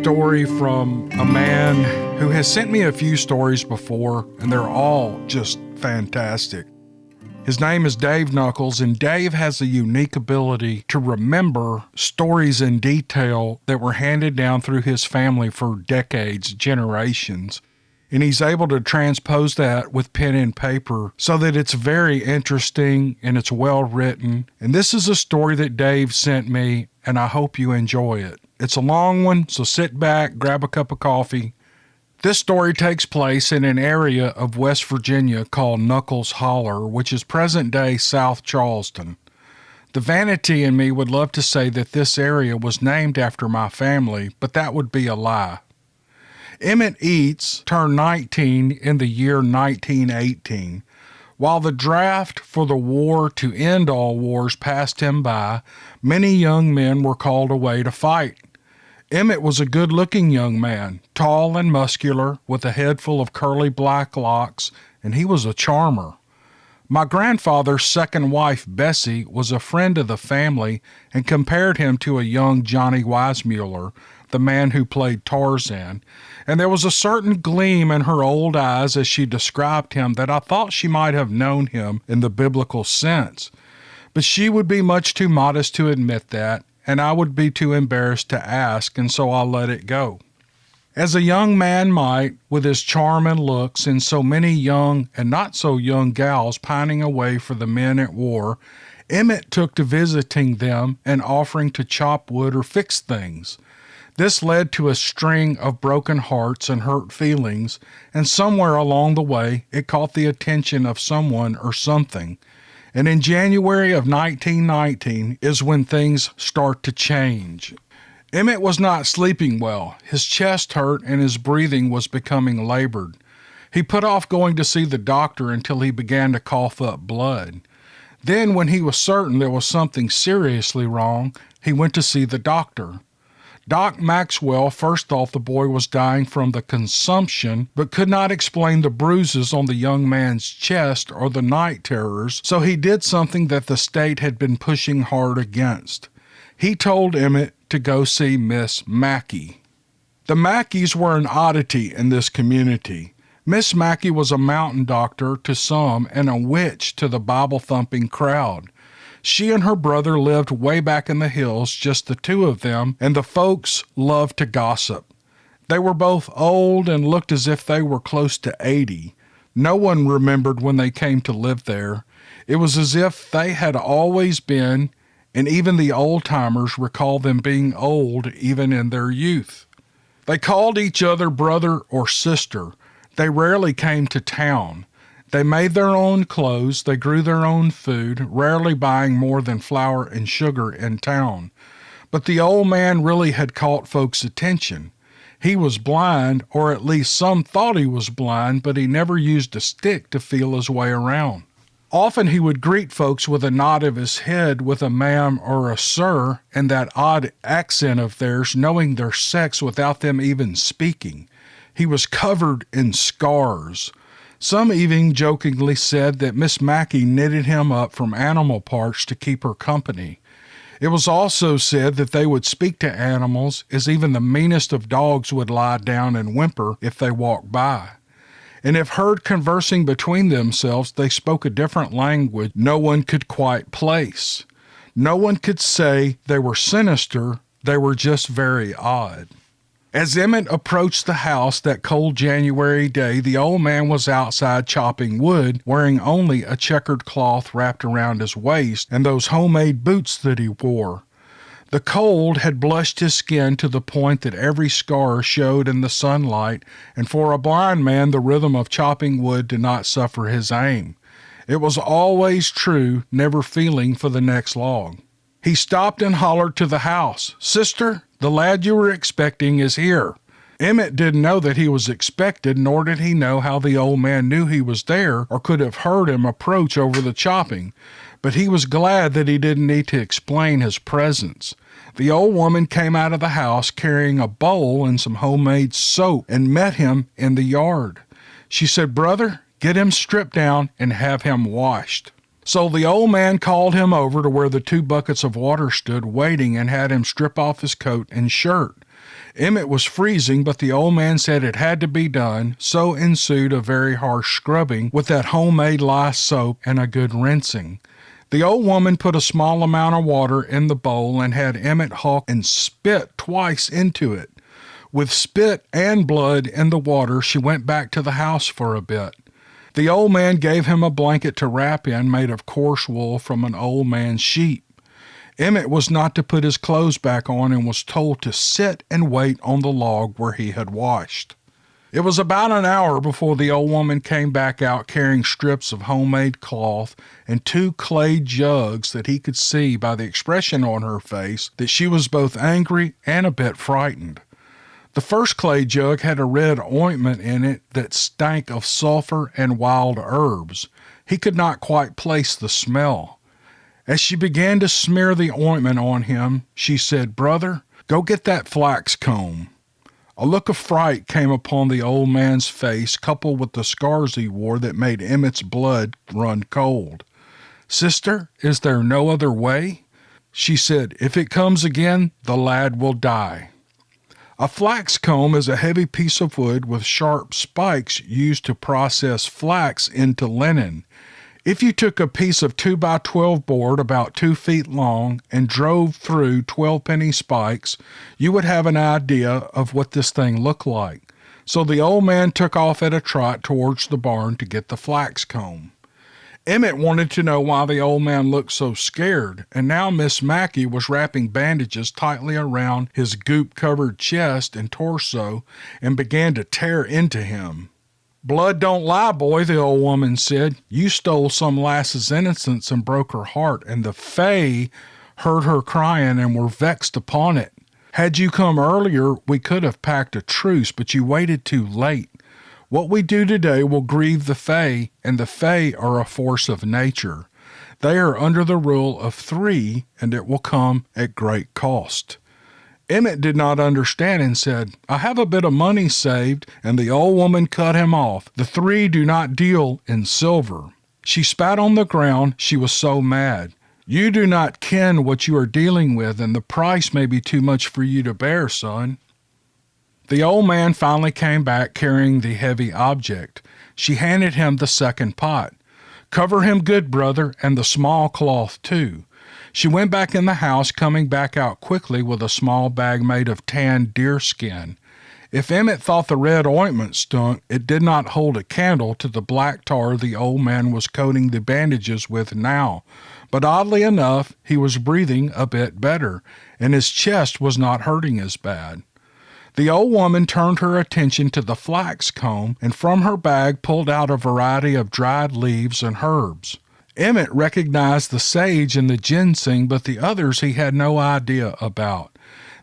story from a man who has sent me a few stories before, and they're all just fantastic. His name is Dave Knuckles, and Dave has a unique ability to remember stories in detail that were handed down through his family for decades, generations. And he's able to transpose that with pen and paper so that it's very interesting and it's well written. And this is a story that Dave sent me, and I hope you enjoy it. It's a long one, so sit back, grab a cup of coffee. This story takes place in an area of West Virginia called Knuckles Holler, which is present-day South Charleston. The vanity in me would love to say that this area was named after my family, but that would be a lie. Emmet Eats turned 19 in the year 1918. While the draft for the war to end all wars passed him by, many young men were called away to fight. Emmet was a good-looking young man, tall and muscular, with a head full of curly black locks, and he was a charmer. My grandfather's second wife, Bessie, was a friend of the family and compared him to a young Johnny Weissmuller, the man who played Tarzan, and there was a certain gleam in her old eyes as she described him that I thought she might have known him in the biblical sense. But she would be much too modest to admit that, and I would be too embarrassed to ask, and so I let it go. As a young man might, with his charm and looks, and so many young and not so young gals pining away for the men at war, Emmet took to visiting them and offering to chop wood or fix things. This led to a string of broken hearts and hurt feelings, and somewhere along the way it caught the attention of someone or something. And in January of 1919 is when things start to change. Emmet was not sleeping well. His chest hurt and his breathing was becoming labored. He put off going to see the doctor until he began to cough up blood. Then, when he was certain there was something seriously wrong, he went to see the doctor. Doc Maxwell first thought the boy was dying from the consumption, but could not explain the bruises on the young man's chest or the night terrors, so he did something that the state had been pushing hard against. He told Emmet to go see Miss Mackey. The Mackeys were an oddity in this community. Miss Mackey was a mountain doctor to some and a witch to the Bible-thumping crowd. She and her brother lived way back in the hills, just the two of them, and the folks loved to gossip. They were both old and looked as if they were close to 80. No one remembered when they came to live there. It was as if they had always been, and even the old-timers recall them being old even in their youth. They called each other brother or sister. They rarely came to town. They made their own clothes, they grew their own food, rarely buying more than flour and sugar in town. But the old man really had caught folks' attention. He was blind, or at least some thought he was blind, but he never used a stick to feel his way around. Often he would greet folks with a nod of his head with a ma'am or a sir, and that odd accent of theirs, knowing their sex without them even speaking. He was covered in scars. Some even jokingly said that Miss Mackey knitted him up from animal parts to keep her company. It was also said that they would speak to animals, as even the meanest of dogs would lie down and whimper if they walked by. And if heard conversing between themselves, they spoke a different language no one could quite place. No one could say they were sinister, they were just very odd. As Emmet approached the house that cold January day, the old man was outside chopping wood, wearing only a checkered cloth wrapped around his waist and those homemade boots that he wore. The cold had blushed his skin to the point that every scar showed in the sunlight, and for a blind man the rhythm of chopping wood did not suffer his aim. It was always true, never feeling for the next log. He stopped and hollered to the house, "Sister, the lad you were expecting is here." Emmet didn't know that he was expected, nor did he know how the old man knew he was there or could have heard him approach over the chopping, but he was glad that he didn't need to explain his presence. The old woman came out of the house carrying a bowl and some homemade soap and met him in the yard. She said, "Brother, get him stripped down and have him washed." So the old man called him over to where the 2 buckets of water stood waiting and had him strip off his coat and shirt. Emmet was freezing, but the old man said it had to be done, so ensued a very harsh scrubbing with that homemade lye soap and a good rinsing. The old woman put a small amount of water in the bowl and had Emmet hawk and spit twice into it. With spit and blood in the water, she went back to the house for a bit. The old man gave him a blanket to wrap in made of coarse wool from an old man's sheep. Emmet was not to put his clothes back on and was told to sit and wait on the log where he had washed. It was about an hour before the old woman came back out carrying strips of homemade cloth and 2 clay jugs that he could see by the expression on her face that she was both angry and a bit frightened. The first clay jug had a red ointment in it that stank of sulfur and wild herbs. He could not quite place the smell. As she began to smear the ointment on him, she said, "Brother, go get that flax comb." A look of fright came upon the old man's face, coupled with the scars he wore that made Emmet's blood run cold. "Sister, is there no other way?" She said, "If it comes again, the lad will die." A flax comb is a heavy piece of wood with sharp spikes used to process flax into linen. If you took a piece of 2x12 board about 2 feet long and drove through 12-penny spikes, you would have an idea of what this thing looked like. So the old man took off at a trot towards the barn to get the flax comb. Emmet wanted to know why the old man looked so scared, and now Miss Mackey was wrapping bandages tightly around his goop-covered chest and torso and began to tear into him. "Blood don't lie, boy," the old woman said. "You stole some lass's innocence and broke her heart, and the Fae heard her crying and were vexed upon it. Had you come earlier, we could have packed a truce, but you waited too late. What we do today will grieve the Fae, and the Fae are a force of nature. They are under the rule of 3, and it will come at great cost." Emmet did not understand and said, "I have a bit of money saved," and the old woman cut him off. "The 3 do not deal in silver." She spat on the ground, she was so mad. "You do not ken what you are dealing with, and the price may be too much for you to bear, son." The old man finally came back carrying the heavy object. She handed him the second pot. "Cover him good, brother, and the small cloth too." She went back in the house, coming back out quickly with a small bag made of tanned deerskin. If Emmet thought the red ointment stunk, it did not hold a candle to the black tar the old man was coating the bandages with now. But oddly enough, he was breathing a bit better, and his chest was not hurting as bad. The old woman turned her attention to the flax comb and from her bag pulled out a variety of dried leaves and herbs. Emmet recognized the sage and the ginseng, but the others he had no idea about.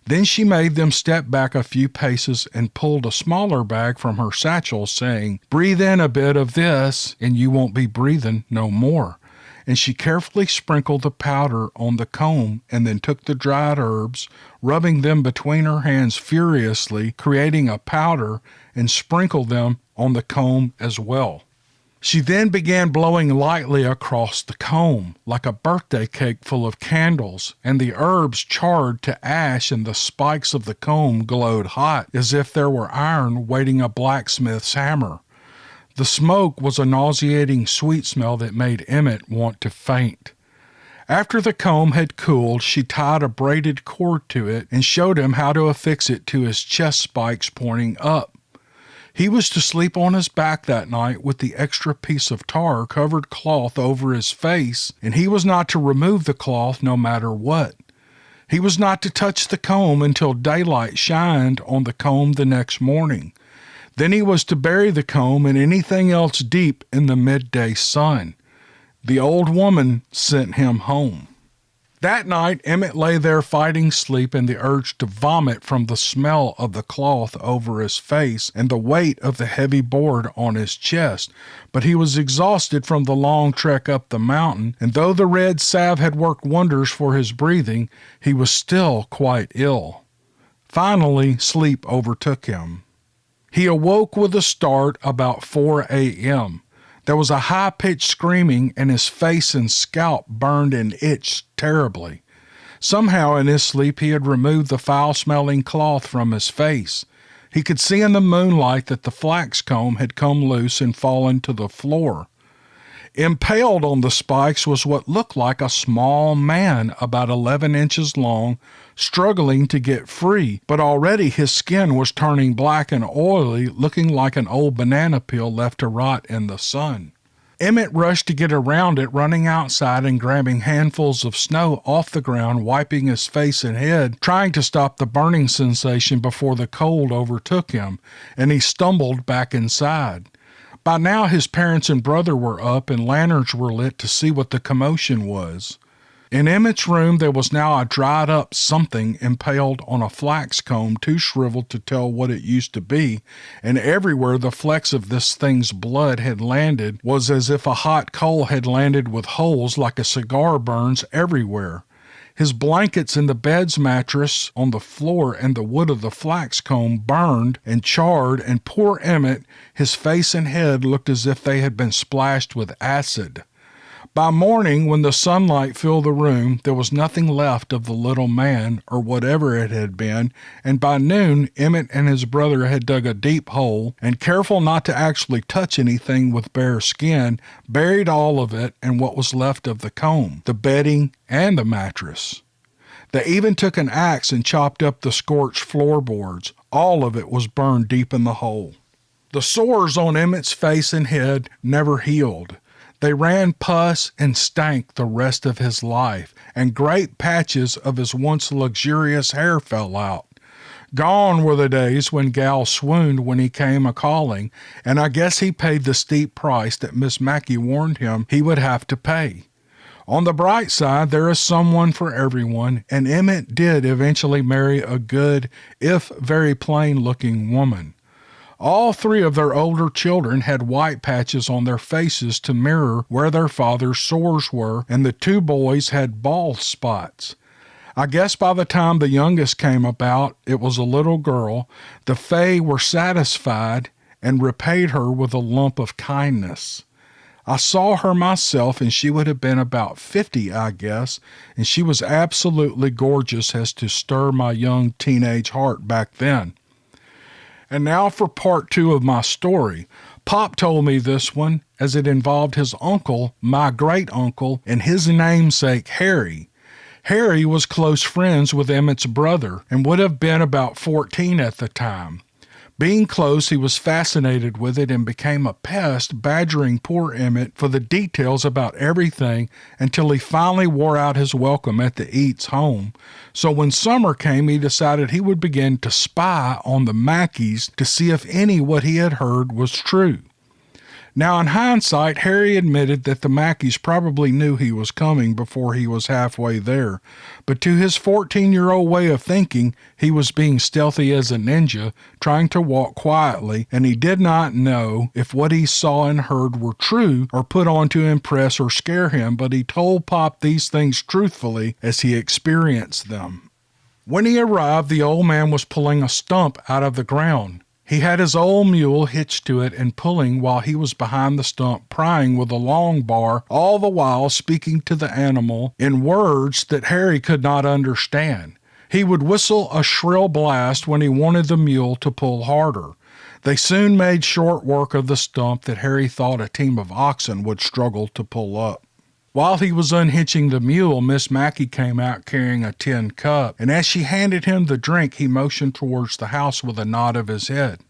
Then she made them step back a few paces and pulled a smaller bag from her satchel, saying, "Breathe in a bit of this, and you won't be breathing no more." And she carefully sprinkled the powder on the comb and then took the dried herbs, rubbing them between her hands furiously, creating a powder, and sprinkled them on the comb as well. She then began blowing lightly across the comb, like a birthday cake full of candles, and the herbs charred to ash and the spikes of the comb glowed hot, as if there were iron waiting a blacksmith's hammer. The smoke was a nauseating sweet smell that made Emmet want to faint. After the comb had cooled, she tied a braided cord to it and showed him how to affix it to his chest spikes pointing up. He was to sleep on his back that night with the extra piece of tar-covered cloth over his face, and he was not to remove the cloth no matter what. He was not to touch the comb until daylight shined on the comb the next morning. Then he was to bury the comb and anything else deep in the midday sun. The old woman sent him home. That night, Emmet lay there fighting sleep and the urge to vomit from the smell of the cloth over his face and the weight of the heavy board on his chest. But he was exhausted from the long trek up the mountain, and though the red salve had worked wonders for his breathing, he was still quite ill. Finally, sleep overtook him. He awoke with a start about 4 a.m. There was a high-pitched screaming, and his face and scalp burned and itched terribly. Somehow in his sleep he had removed the foul-smelling cloth from his face. He could see in the moonlight that the flax comb had come loose and fallen to the floor. Impaled on the spikes was what looked like a small man about 11 inches long, struggling to get free, but already his skin was turning black and oily, looking like an old banana peel left to rot in the sun. Emmet rushed to get around it, running outside and grabbing handfuls of snow off the ground, wiping his face and head, trying to stop the burning sensation before the cold overtook him, and he stumbled back inside. By now his parents and brother were up and lanterns were lit to see what the commotion was. In Emmet's room there was now a dried-up something impaled on a flax comb too shriveled to tell what it used to be, and everywhere the flecks of this thing's blood had landed was as if a hot coal had landed with holes like a cigar burns everywhere. His blankets and the bed's mattress on the floor and the wood of the flax comb burned and charred, and poor Emmet, his face and head looked as if they had been splashed with acid. By morning, when the sunlight filled the room, there was nothing left of the little man, or whatever it had been, and by noon, Emmet and his brother had dug a deep hole, and careful not to actually touch anything with bare skin, buried all of it and what was left of the comb, the bedding, and the mattress. They even took an axe and chopped up the scorched floorboards. All of it was burned deep in the hole. The sores on Emmet's face and head never healed. They ran pus and stank the rest of his life, and great patches of his once luxurious hair fell out. Gone were the days when Gal swooned when he came a-calling, and I guess he paid the steep price that Miss Mackey warned him he would have to pay. On the bright side, there is someone for everyone, and Emmet did eventually marry a good, if very plain-looking woman. All three of their older children had white patches on their faces to mirror where their father's sores were, and the two boys had bald spots. I guess by the time the youngest came about, it was a little girl, the Fae were satisfied and repaid her with a lump of kindness. I saw her myself, and she would have been about 50, I guess, and she was absolutely gorgeous as to stir my young teenage heart back then. And now for part 2 of my story. Pop told me this one as it involved his uncle, my great-uncle, and his namesake, Harry. Harry was close friends with Emmet's brother and would have been about 14 at the time. Being close, he was fascinated with it and became a pest, badgering poor Emmet for the details about everything until he finally wore out his welcome at the Eats home. So when summer came, he decided he would begin to spy on the Mackeys to see if any what he had heard was true. Now, in hindsight, Harry admitted that the Mackeys probably knew he was coming before he was halfway there, but to his 14-year-old way of thinking, he was being stealthy as a ninja, trying to walk quietly, and he did not know if what he saw and heard were true or put on to impress or scare him, but he told Pop these things truthfully as he experienced them. When he arrived, the old man was pulling a stump out of the ground. He had his old mule hitched to it and pulling while he was behind the stump, prying with a long bar, all the while speaking to the animal in words that Harry could not understand. He would whistle a shrill blast when he wanted the mule to pull harder. They soon made short work of the stump that Harry thought a team of oxen would struggle to pull up. While he was unhitching the mule, Miss Mackey came out carrying a tin cup, and as she handed him the drink, he motioned towards the house with a nod of his head.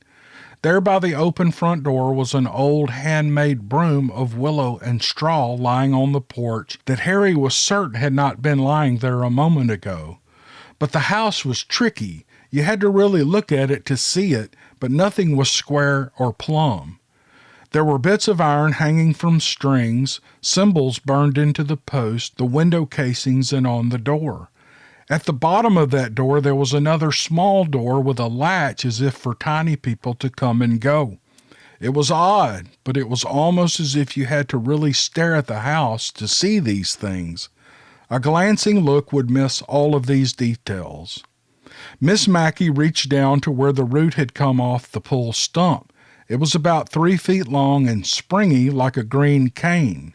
There by the open front door was an old handmade broom of willow and straw lying on the porch that Harry was certain had not been lying there a moment ago. But the house was tricky. You had to really look at it to see it, but nothing was square or plumb. There were bits of iron hanging from strings, symbols burned into the post, the window casings, and on the door. At the bottom of that door there was another small door with a latch as if for tiny people to come and go. It was odd, but it was almost as if you had to really stare at the house to see these things. A glancing look would miss all of these details. Miss Mackey reached down to where the root had come off the pull stump. It was about 3 feet long and springy like a green cane.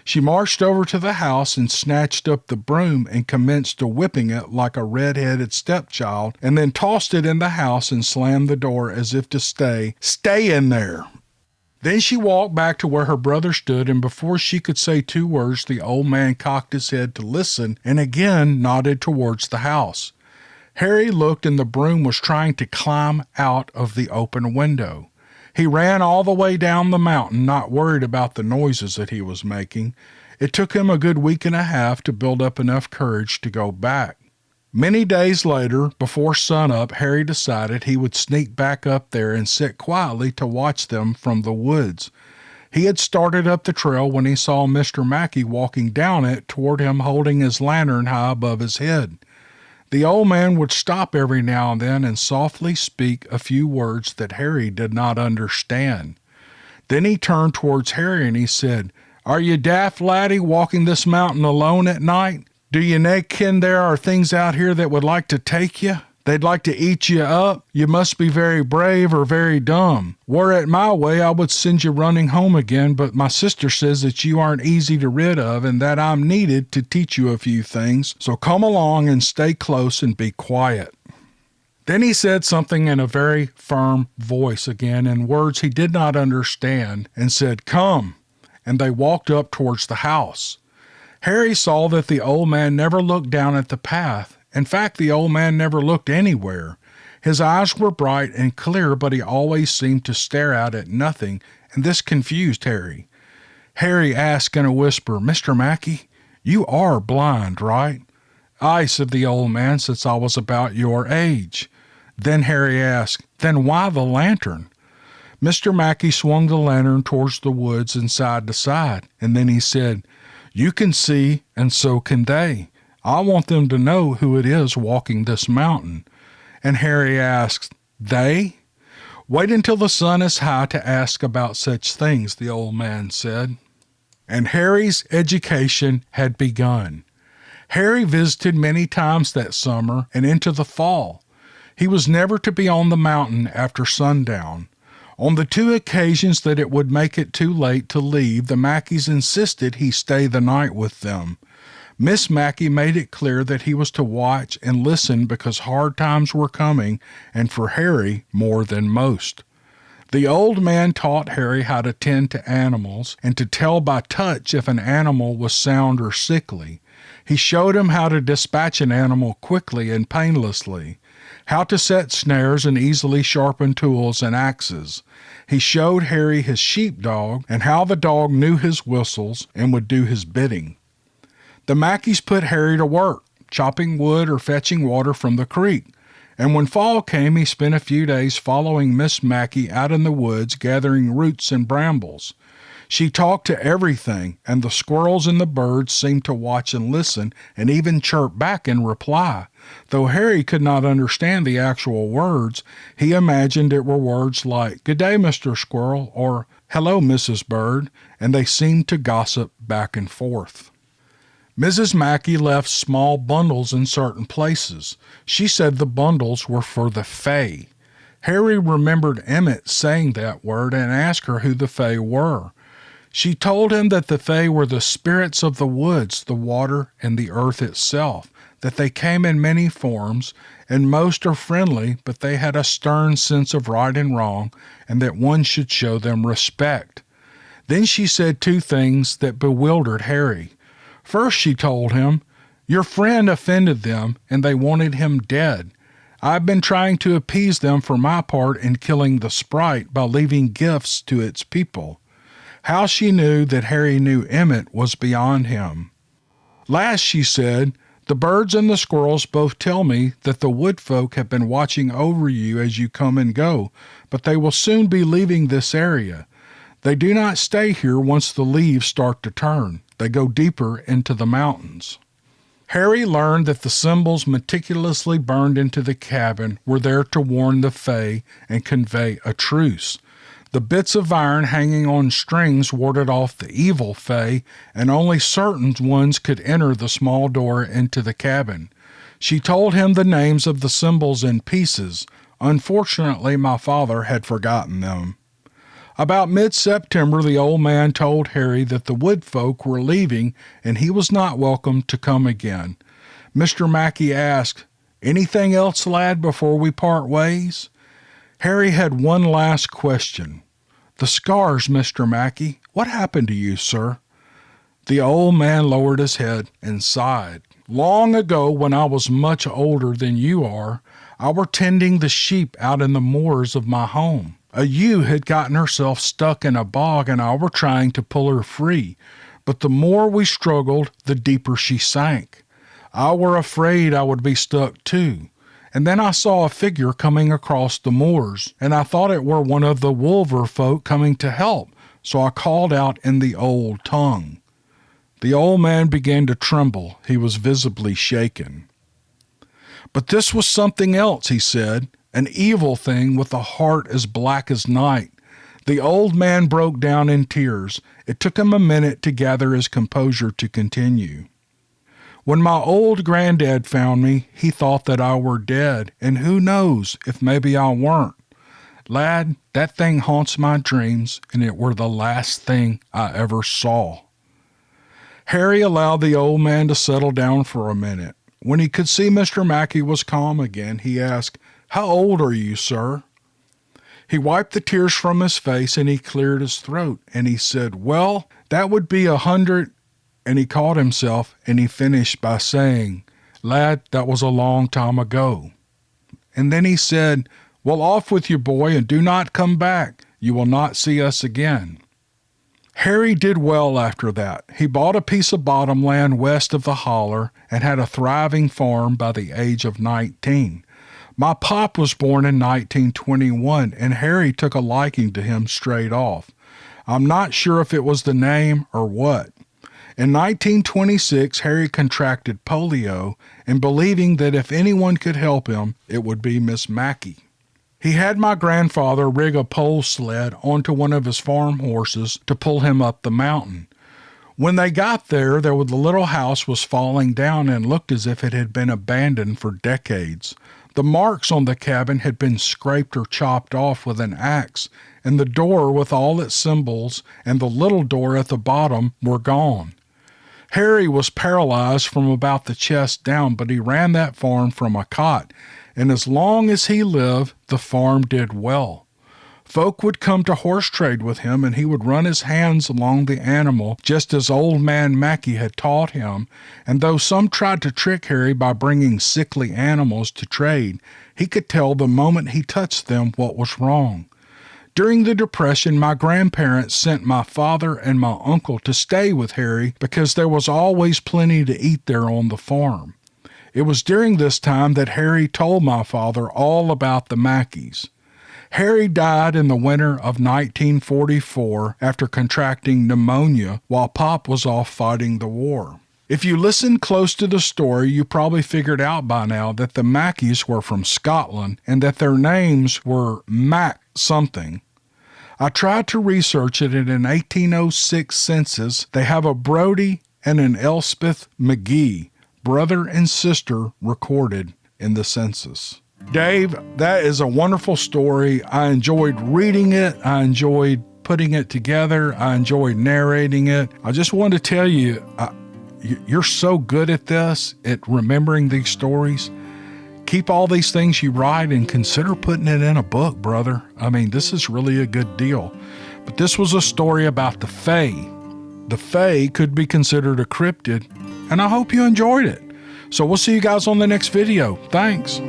She marched over to the house and snatched up the broom and commenced to whipping it like a red-headed stepchild, and then tossed it in the house and slammed the door as if to stay in there. Then she walked back to where her brother stood, and before she could say 2 words, the old man cocked his head to listen and again nodded towards the house. Harry looked, and the broom was trying to climb out of the open window. He ran all the way down the mountain, not worried about the noises that he was making. It took him a good week and a half to build up enough courage to go back. Many days later, before sunup, Harry decided he would sneak back up there and sit quietly to watch them from the woods. He had started up the trail when he saw Mr. Mackey walking down it toward him holding his lantern high above his head. The old man would stop every now and then and softly speak a few words that Harry did not understand. Then he turned towards Harry and he said, "Are you daft, laddie, walking this mountain alone at night? Do you nae ken there are things out here that would like to take you? They'd like to eat you up. You must be very brave or very dumb. Were it my way, I would send you running home again, but my sister says that you aren't easy to rid of and that I'm needed to teach you a few things. So come along and stay close and be quiet." Then he said something in a very firm voice again in words he did not understand and said, "Come," and they walked up towards the house. Harry saw that the old man never looked down at the path. In fact, the old man never looked anywhere. His eyes were bright and clear, but he always seemed to stare out at nothing, and this confused Harry. Harry asked in a whisper, "Mr. Mackey, you are blind, right?" "Aye," said the old man, "since I was about your age." Then Harry asked, "Then why the lantern?" Mr. Mackey swung the lantern towards the woods and side to side, and then he said, "You can see, and so can they. I want them to know who it is walking this mountain." And Harry asked, "They?" "Wait until the sun is high to ask about such things," the old man said. And Harry's education had begun. Harry visited many times that summer and into the fall. He was never to be on the mountain after sundown. On the 2 occasions that it would make it too late to leave, the Mackeys insisted he stay the night with them. Miss Mackey made it clear that he was to watch and listen because hard times were coming, and for Harry more than most. The old man taught Harry how to tend to animals and to tell by touch if an animal was sound or sickly. He showed him how to dispatch an animal quickly and painlessly, how to set snares and easily sharpen tools and axes. He showed Harry his sheepdog and how the dog knew his whistles and would do his bidding. The Mackeys put Harry to work, chopping wood or fetching water from the creek, and when fall came he spent a few days following Miss Mackey out in the woods gathering roots and brambles. She talked to everything, and the squirrels and the birds seemed to watch and listen and even chirp back in reply. Though Harry could not understand the actual words, he imagined it were words like, "Good day, Mr. Squirrel," or "Hello, Mrs. Bird," and they seemed to gossip back and forth. Mrs. Mackey left small bundles in certain places. She said the bundles were for the Fae. Harry remembered Emmet saying that word and asked her who the Fae were. She told him that the Fae were the spirits of the woods, the water, and the earth itself, that they came in many forms, and most are friendly, but they had a stern sense of right and wrong, and that one should show them respect. Then she said 2 things that bewildered Harry. First, she told him, "Your friend offended them, and they wanted him dead. I've been trying to appease them for my part in killing the sprite by leaving gifts to its people." How she knew that Harry knew Emmet was beyond him. Last, she said, "The birds and the squirrels both tell me that the wood folk have been watching over you as you come and go, but they will soon be leaving this area. They do not stay here once the leaves start to turn. They go deeper into the mountains." Harry learned that the symbols meticulously burned into the cabin were there to warn the Fae and convey a truce. The bits of iron hanging on strings warded off the evil Fae, and only certain ones could enter the small door into the cabin. She told him the names of the symbols in pieces. Unfortunately, my father had forgotten them. About mid-September, the old man told Harry that the wood folk were leaving and he was not welcome to come again. Mr. Mackey asked, "Anything else, lad, before we part ways?" Harry had one last question. "The scars, Mr. Mackey. What happened to you, sir?" The old man lowered his head and sighed. "Long ago, when I was much older than you are, I were tending the sheep out in the moors of my home. A ewe had gotten herself stuck in a bog, and I were trying to pull her free. But the more we struggled, the deeper she sank. I were afraid I would be stuck too. And then I saw a figure coming across the moors, and I thought it were one of the wolver folk coming to help, so I called out in the old tongue." The old man began to tremble. He was visibly shaken. "But this was something else," he said, "an evil thing with a heart as black as night." The old man broke down in tears. It took him a minute to gather his composure to continue. "When my old granddad found me, he thought that I were dead, and who knows if maybe I weren't. Lad, that thing haunts my dreams, and it were the last thing I ever saw." Harry allowed the old man to settle down for a minute. When he could see Mr. Mackey was calm again, he asked, "How old are you, sir?" He wiped the tears from his face, and he cleared his throat, and he said, "Well, that would be 100, and he caught himself, and he finished by saying, "Lad, that was a long time ago." And then he said, "Well, off with you, boy, and do not come back. You will not see us again." Harry did well after that. He bought a piece of bottom land west of the holler and had a thriving farm by the age of 19. My pop was born in 1921, and Harry took a liking to him straight off. I'm not sure if it was the name or what. In 1926, Harry contracted polio, and believing that if anyone could help him, it would be Miss Mackey. He had my grandfather rig a pole sled onto one of his farm horses to pull him up the mountain. When they got there, the little house was falling down and looked as if it had been abandoned for decades. The marks on the cabin had been scraped or chopped off with an axe, and the door with all its symbols and the little door at the bottom were gone. Harry was paralyzed from about the chest down, but he ran that farm from a cot, and as long as he lived, the farm did well. Folk would come to horse trade with him, and he would run his hands along the animal just as old man Mackey had taught him, and though some tried to trick Harry by bringing sickly animals to trade, he could tell the moment he touched them what was wrong. During the Depression, my grandparents sent my father and my uncle to stay with Harry because there was always plenty to eat there on the farm. It was during this time that Harry told my father all about the Mackeys. Harry died in the winter of 1944 after contracting pneumonia while Pop was off fighting the war. If you listened close to the story, you probably figured out by now that the Mackeys were from Scotland and that their names were Mac something. I tried to research it, and in 1806 census, they have a Brodie and an Elspeth McGee, brother and sister, recorded in the census. Dave, that is a wonderful story. I enjoyed reading it. I enjoyed putting it together. I enjoyed narrating it. I just wanted to tell you, you're so good at this, at remembering these stories. Keep all these things you write and consider putting it in a book, brother. I mean, this is really a good deal. But this was a story about the Fae. The Fae could be considered a cryptid, and I hope you enjoyed it. So we'll see you guys on the next video. Thanks.